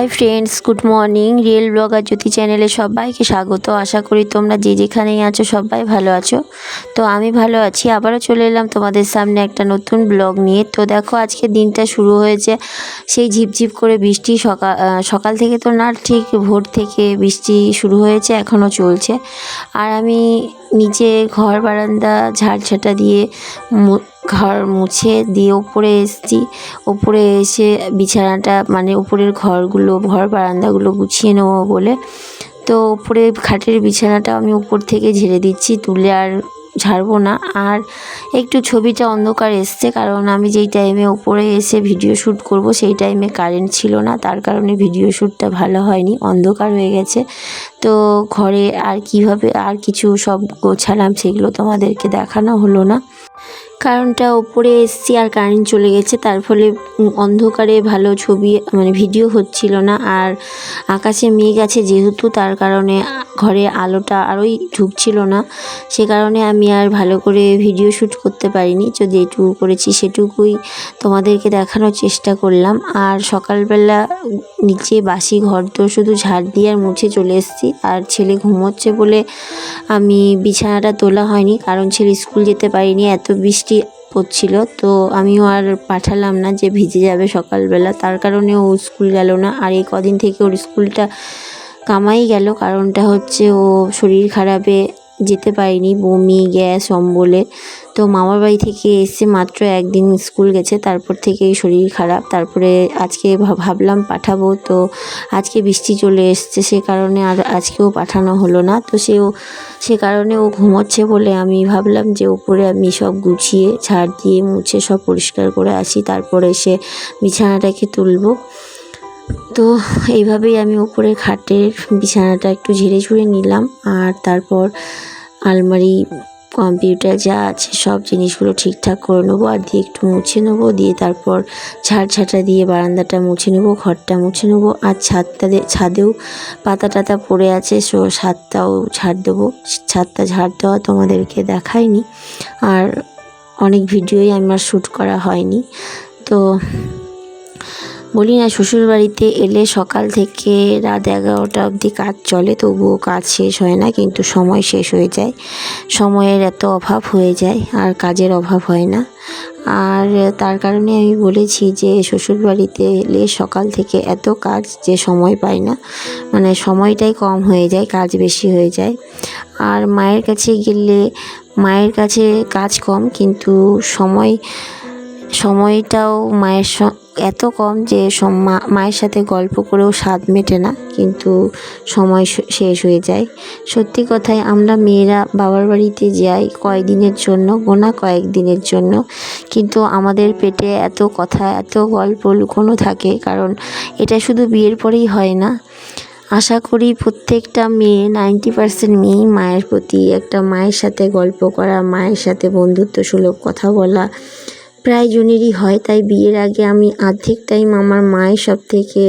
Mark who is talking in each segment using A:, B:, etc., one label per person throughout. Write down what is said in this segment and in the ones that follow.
A: High friends, good morning. Real blogger Jyoti চ্যানেলে সবাইকে স্বাগত। আশা করি তোমরা যে যেখানেই আছো সবাই ভালো আছো। তো আমি ভালো আছি। আবারও চলে এলাম তোমাদের সামনে একটা নতুন ব্লগ নিয়ে। তো দেখো, আজকে দিনটা শুরু হয়েছে সেই ঝিপঝিপ করে বৃষ্টি। সকাল থেকে তো না, ঠিক ভোর থেকে বৃষ্টি শুরু হয়েছে, এখনও চলছে। আর আমি নিচে ঘর বারান্দা ঝাড়ঝাঁটা দিয়ে ঘর মুছে দিয়ে উপরে এসেছি। উপরে এসে বিছানাটা মানে উপরের ঘর বারান্দাগুলো গুছিয়ে নেবো বলে, তো উপরে খাটের বিছানাটা আমি উপর থেকে ঝেড়ে দিচ্ছি, তুলে আর ঝাড়বো না। আর একটু ছবিটা অন্ধকার এসছে, কারণ আমি যেই টাইমে উপরে এসে ভিডিও শ্যুট করব সেই টাইমে কারেন্ট ছিল না, তার কারণে ভিডিও শ্যুটটা ভালো হয়নি, অন্ধকার হয়ে গেছে। তো ঘরে আর কিভাবে আর কিছু সব গোছালাম সেগুলো তোমাদেরকে দেখানো হলো না, কারণটা ওপরে এসছি আর কারেন্ট চলে গেছে, তার ফলে অন্ধকারে ভালো ছবি মানে ভিডিও হচ্ছিল না। আর আকাশে মেঘ আছে যেহেতু, তার কারণে ঘরে আলোটা আরোই ঢুকছিল না, সে কারণে আমি আর ভালো করে ভিডিও শ্যুট করতে পারিনি। তো যেটুকু করেছি সেটুকুই তোমাদেরকে দেখানোর চেষ্টা করলাম। আর সকালবেলা নিচে বাসি ঘর তো শুধু ঝাড় দিয়ে আর মুছে চলে এসেছি। আর ছেলে ঘুমোচ্ছে বলে আমি বিছানাটা তোলা হয়নি, কারণ ছেলে স্কুল যেতে পারিনি, এত বৃষ্টি পড়ছিল। তো আমিও আর পাঠালাম না যে ভিজে যাবে সকালবেলা, তার কারণে ও স্কুল গেল না। আর এই কদিন থেকে ওর স্কুলটা কামাই গেল, কারণটা হচ্ছে ও শরীর খারাপে যেতে পারিনি, বমি গ্যাস অম্বলে। তো মামার বাড়ি থেকে এসে মাত্র একদিন স্কুল গেছে, তারপর থেকেই শরীর খারাপ। তারপরে আজকে ভাবলাম পাঠাবো, তো আজকে বৃষ্টি চলে এসছে, সে কারণে আর আজকেও পাঠানো হলো না। তো সে কারণে ও ঘুমোচ্ছে বলে আমি ভাবলাম যে উপরে আমি সব গুছিয়ে ঝাড় দিয়ে মুছে সব পরিষ্কার করে আসি, তারপরে এসে বিছানাটাকে তুলবো। তো এইভাবেই আমি উপরে খাটের বিছানাটা একটু ঝেড়ে ঝুড়ে নিলাম। আর তারপর আলমারি, কম্পিউটার যা আছে সব জিনিসগুলো ঠিকঠাক করে নেবো, আর দিয়ে একটু মুছে নেবো, দিয়ে তারপর ঝাড়ঝাঁটা দিয়ে বারান্দাটা মুছে নেবো, ঘরটা মুছে নেবো। আর ছাদেও পাতা টাতা পড়ে আছে, ছাদটাও ঝাড় দেবো। ছাদটা ঝাড় দেওয়া তোমাদেরকে দেখাইনি, আর অনেক ভিডিওই আমার শ্যুট করা হয়নি। তো বলি না, শ্বশুরবাড়িতে এলে সকাল থেকে রাত 11টা অবধি কাজ চলে, তবুও কাজ শেষ হয় না, কিন্তু সময় শেষ হয়ে যায়। সময়ের এত অভাব হয়ে যায় আর কাজের অভাব হয় না। আর তার কারণে আমি বলেছি যে শ্বশুরবাড়িতে এলে সকাল থেকে এত কাজ যে সময় পাই না, মানে সময়টাই কম হয়ে যায়, কাজ বেশি হয়ে যায়। আর মায়ের কাছে গেলে মায়ের কাছে কাজ কম, কিন্তু সময়টাও এত কম যে মায়ের সাথে গল্প করেও স্বাদ মেটে না, কিন্তু সময় শেষ হয়ে যায়। সত্যি কথাই, আমরা মেয়েরা বাবার বাড়িতে যাই কয়েকদিনের জন্য, গোনা কয়েকদিনের জন্য, কিন্তু আমাদের পেটে এত কথা এত গল্প লুকোনো থাকে, কারণ এটা শুধু বিয়ের পরেই হয় না। আশা করি প্রত্যেকটা মেয়ে 90% মেয়েই মায়ের প্রতি একটা, মায়ের সাথে গল্প করা, মায়ের সাথে বন্ধুত্ব সুলভ কথা বলা প্রায় জনেরই হয়। তাই বিয়ের আগে আমি অর্ধেক টাইম আমার মায়ের সব থেকে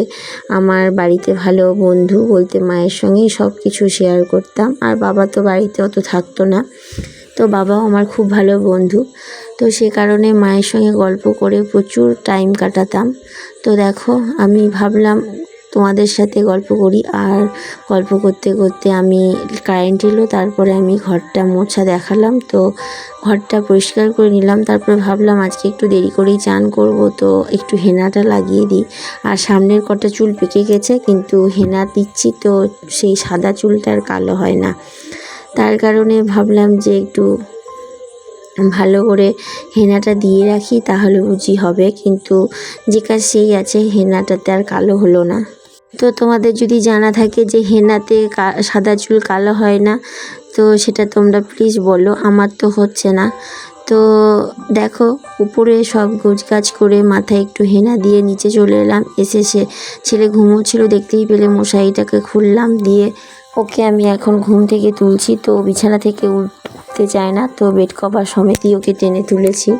A: আমার বাড়িতে ভালো বন্ধু বলতে মায়ের সঙ্গেই সব কিছু শেয়ার করতাম। আর বাবা তো বাড়িতে অত থাকতো না, তো বাবাও আমার খুব ভালো বন্ধু। তো সে কারণে মায়ের সঙ্গে গল্প করে প্রচুর টাইম কাটাতাম। তো দেখো, আমি ভাবলাম তোমাদের সাথে গল্প করি। আর গল্প করতে করতে আমি কারেন্ট এলো, তারপরে আমি ঘরটা মোছা দেখালাম, তো ঘরটা পরিষ্কার করে নিলাম। তারপরে ভাবলাম আজকে একটু দেরি করেই চান করব, তো একটু হেনাটা লাগিয়ে দিই। আর সামনের কটা চুল পেকে গেছে, কিন্তু হেনা দিচ্ছি তো সেই সাদা চুলটা আর কালো হয় না, তার কারণে ভাবলাম যে একটু ভালো করে হেনাটা দিয়ে রাখি, তাহলে বুঝি হবে। কিন্তু যে কাজ সেই আছে, হেনাটাতে আর কালো হলো না। তো তোমাদের যদি জানা থাকে যে হেনাতে সাদা চুল কালো হয় না, তো সেটা তোমরা প্লিজ বলো, আমার তো হচ্ছে না। তো দেখো, উপরে সব গোছগাছ করে মাথায় একটু হেনা দিয়ে নিচে চলে এলাম। এসে ছেলে ঘুমোচ্ছিল, দেখতেই পেলে মশারিটাকে খুললাম, দিয়ে ওকে আমি এখন ঘুম থেকে তুলছি। তো বিছানা থেকে উঠতে চায় না, তো বেড কভার সমেতই ওকে টেনে তুলেছি।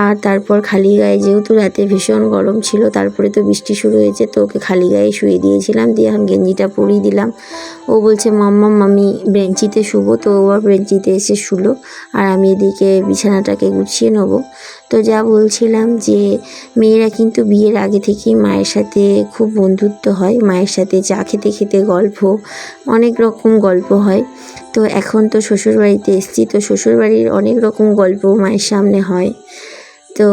A: আর তারপর খালি গায়ে, যেহেতু রাতে ভীষণ গরম ছিল, তারপরে তো বৃষ্টি শুরু হয়েছে, তো ওকে খালি গায়ে শুয়ে দিয়েছিলাম, দিয়ে এখন গেঞ্জিটা পরিয়ে দিলাম। ও বলছে মাম্মাম আমি বেঞ্চিতে শুবো, তো ও বেঞ্চিতে এসে শুলো। আর আমি এদিকে বিছানাটাকে গুছিয়ে নেবো। তো যা বলছিলাম যে মেয়েরা কিন্তু বিয়ের আগে থেকেই মায়ের সাথে খুব বন্ধুত্ব হয়, মায়ের সাথে চা খেতে খেতে গল্প, অনেক রকম গল্প হয়। তো এখন তো শ্বশুরবাড়িতে এসেছি, তো শ্বশুরবাড়ির অনেক রকম গল্প মায়ের সামনে হয়। তো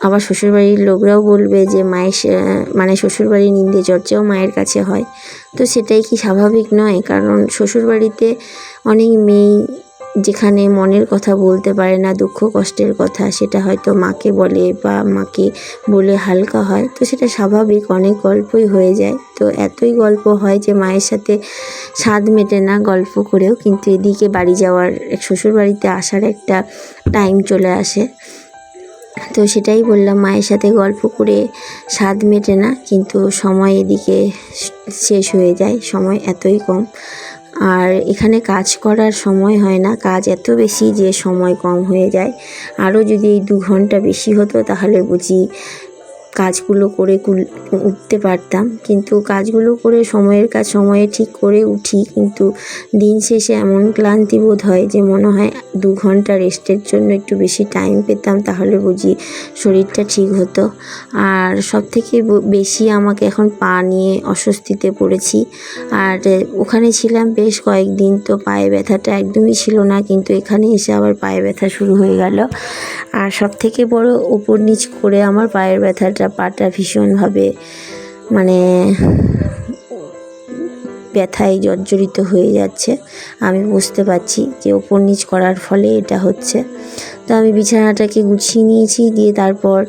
A: আবার শ্বশুরবাড়ির লোকরাও বলবে যে মানে শ্বশুরবাড়ির নিন্দে চর্চাও মায়ের কাছে হয়। তো সেটাই কি স্বাভাবিক নয়? কারণ শ্বশুরবাড়িতে অনেক মেয়ে যেখানে মনের কথা বলতে পারে না, দুঃখ কষ্টের কথা, সেটা হয়তো মাকে বলে বা মাকে বলে হালকা হয়। তো সেটা স্বাভাবিক, অনেক গল্পই হয়ে যায়। তো এতই গল্প হয় যে মায়ের সাথে স্বাদ মেটে না গল্প করেও, কিন্তু এদিকে বাড়ি যাওয়ার, শ্বশুরবাড়িতে আসার একটা টাইম চলে আসে। তো সেটাই বললাম, মায়ের সাথে গল্প করে স্বাদ মেটে না, কিন্তু সময় এদিকে শেষ হয়ে যায়, সময় এতই কম। আর এখানে কাজ করার সময় হয় না, কাজ এত বেশি যে সময় কম হয়ে যায়। আরও যদি এই 2 ঘন্টা বেশি হতো তাহলে বুঝি কাজগুলো করে উঠতে পারতাম। কিন্তু কাজগুলো করে সময়ের কাজ সময়ে ঠিক করে উঠি, কিন্তু দিন শেষে এমন ক্লান্তি বোধ হয় যে মনে হয় 2 ঘন্টা রেস্টের জন্য একটু বেশি টাইম পেতাম, তাহলে বুঝি শরীরটা ঠিক হতো। আর সবথেকে বেশি আমাকে এখন পা নিয়ে অস্বস্তিতে পড়েছি। আর ওখানে ছিলাম বেশ কয়েকদিন, তো পায়ে ব্যথাটা একদমই ছিল না, কিন্তু এখানে এসে আবার পায়ে ব্যথা শুরু হয়ে গেল। আর সবথেকে বড়, উপর নিচ করে আমার পায়ের ব্যথাটা, পাটা ভীষণভাবে মানে ব্যথায় জর্জরিত হয়ে যাচ্ছে। আমি বুঝতে পারছি যে ওপর নিচ করার ফলে এটা হচ্ছে। তো আমি বিছানাটাকে গুছিয়ে নিয়েছি, দিয়ে তারপর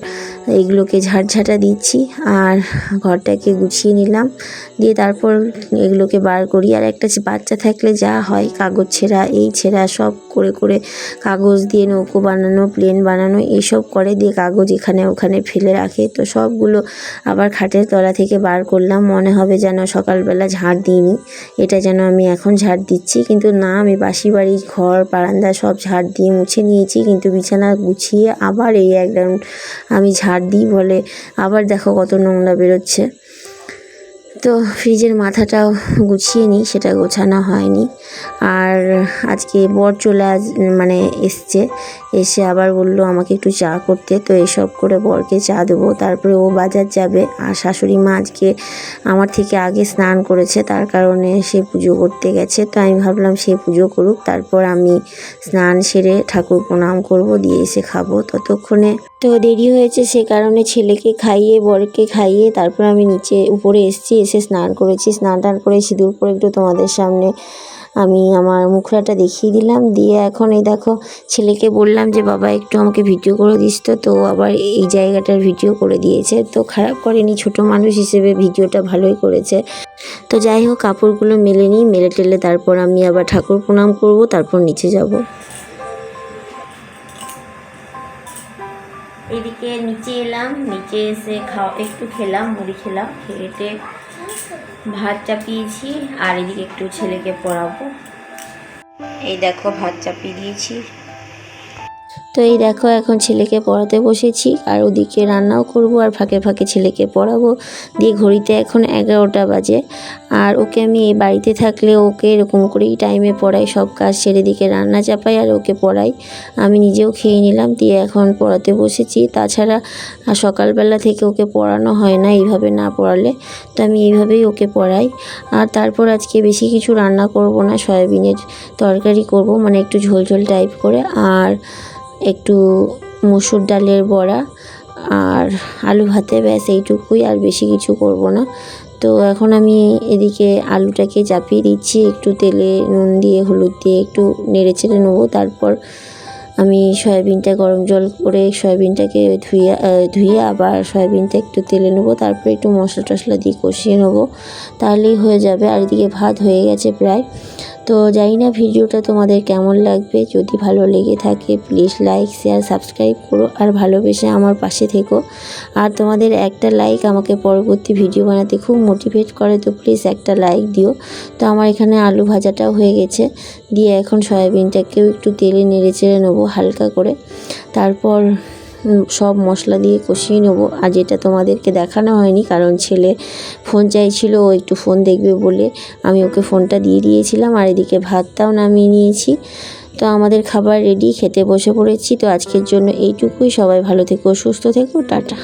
A: এগুলোকে ঝাড়ঝাঁটা দিচ্ছি আর ঘরটাকে গুছিয়ে নিলাম, দিয়ে তারপর এগুলোকে বার করি। আর একটা বাচ্চা থাকলে যা হয়, কাগজ ছেঁড়া, এই ছেঁড়া, সব করে করে কাগজ দিয়ে নৌকো বানানো, প্লেন বানানো, এইসব করে, দিয়ে কাগজ এখানে ওখানে ফেলে রাখে। তো সবগুলো আবার খাটের তলা থেকে বার করলাম, মনে হবে যেন সকালবেলা ঝাড় দিইনি, এটা যেন আমি এখন ঝাড় দিচ্ছি। কিন্তু না, আমি বাসি বাড়ির ঘর বারান্দা সব ঝাড় দিয়ে মুছে নিয়েছি, কিন্তু বিছানা গুছিয়ে আবার এই এক রাউন্ড আমি ঝাড় দিই বলে আবার দেখো কত নোংরা বেরোচ্ছে। তো ফ্রিজের মাথাটাও গুছিয়ে নিই, সেটা গোছানো হয়নি। আর আজকে বর মানে এসছে, এসে আবার বলল আমাকে একটু চা করতে। তো এসব করে বরকে চা দেবো, তারপরে ও বাজার যাবে। আর শাশুড়ি মা আজকে আমার থেকে আগে স্নান করেছে, তার কারণে সে পুজো করতে গেছে। তো আমি ভাবলাম সে পুজো করুক, তারপর আমি স্নান সেরে ঠাকুর প্রণাম করব, দিয়ে এসে খাবো। ততক্ষণে তো দেরি হয়েছে, সে কারণে ছেলেকে খাইয়ে, বরকে খাইয়ে তারপর আমি উপরে এসেছি। এসে স্নান করেছি, স্নান টান করে সিঁদুর পরে একটু তোমাদের সামনে আমি আমার মুখটাটা দেখিয়ে দিলাম। দিয়ে এখন এই দেখো, ছেলেকে বললাম যে বাবা একটু আমাকে ভিডিও করে দিস, তো আবার এই জায়গাটার ভিডিও করে দিয়েছে। তো খারাপ করেনি, ছোট মানুষ হিসেবে ভিডিওটা ভালোই করেছে। তো যাই হোক, কাপড়গুলো মেলে নিই, মেলে টেলে তারপর আমি আবার ঠাকুর প্রণাম করব, তারপর নিচে যাব। এদিকে নিচে এলাম, নিচে এসে একটু খেলাম, মুড়ি খেলাম, খেয়ে ভাত চাপিয়েছি। আর এদিকে একটু ছেলেকে পড়াবো। এই দেখো ভাত চাপিয়ে দিয়েছি। তো এই দেখো এখন ছেলেকে পড়াতে বসেছি, আর ওদিকে রান্নাও করব আর ফাঁকে ফাঁকে ছেলেকে পড়াবো। দিয়ে ঘড়িতে এখন 11টা বাজে। আর ওকে আমি এই বাড়িতে থাকলে ওকে এরকম করেই টাইমে পড়াই, সব কাজ ছেড়ে দিকে রান্না চাপাই আর ওকে পড়াই। আমি নিজেও খেয়ে নিলাম, দিয়ে এখন পড়াতে বসেছি। তাছাড়া সকালবেলা থেকে ওকে পড়ানো হয় না এইভাবে না পড়ালে, তো আমি এইভাবেই ওকে পড়াই। আর তারপর আজকে বেশি কিছু রান্না করব না, সয়াবিনের তরকারি করব, মানে একটু ঝোল টাইপ করে, আর একটু মসুর ডালের বড়া আর আলু ভাতে, ব্যাস এইটুকুই, আর বেশি কিছু করব না। তো এখন আমি এদিকে আলুটাকে চাপিয়ে দিচ্ছি, একটু তেলে নুন দিয়ে হলুদ দিয়ে একটু নেড়ে চেড়ে নেবো। তারপর আমি সয়াবিনটা গরম জল করে সয়াবিনটাকে ধুয়ে আবার সয়াবিনটা একটু তেলে নেবো, তারপর একটু মশলা টশলা দিয়ে কষিয়ে নেবো, তাহলেই হয়ে যাবে। আর এদিকে ভাত হয়ে গেছে প্রায়। তো জানি না ভিডিওটা তোমাদের কেমন লাগবে, যদি ভালো লেগে থাকে প্লিজ লাইক শেয়ার সাবস্ক্রাইব করো, আর ভালোবেসে আমার পাশে থেকো। আর তোমাদের একটা লাইক আমাকে পরবর্তী ভিডিও বানাতে খুব মোটিভেট করে, তো প্লিজ একটা লাইক দিও। তো আমার এখানে আলু ভাজাটাও হয়ে গেছে, দিয়ে এখন সয়াবিনটাকেও একটু তেলে নেড়ে চেড়ে নেবো হালকা করে, তারপর সব মশলা দিয়ে কষিয়ে নেবো। আর যেটা তোমাদেরকে দেখানো হয়নি, কারণ ছেলে ফোন চাইছিল, ও একটু ফোন দেখবে বলে আমি ওকে ফোনটা দিয়ে দিয়েছিলাম। আর এদিকে ভাতটাও নামিয়ে নিয়েছি। তো আমাদের খাবার রেডি, খেতে বসে পড়েছি। তো আজকের জন্য এইটুকুই। সবাই ভালো থেকো, সুস্থ থেকো, টাটা।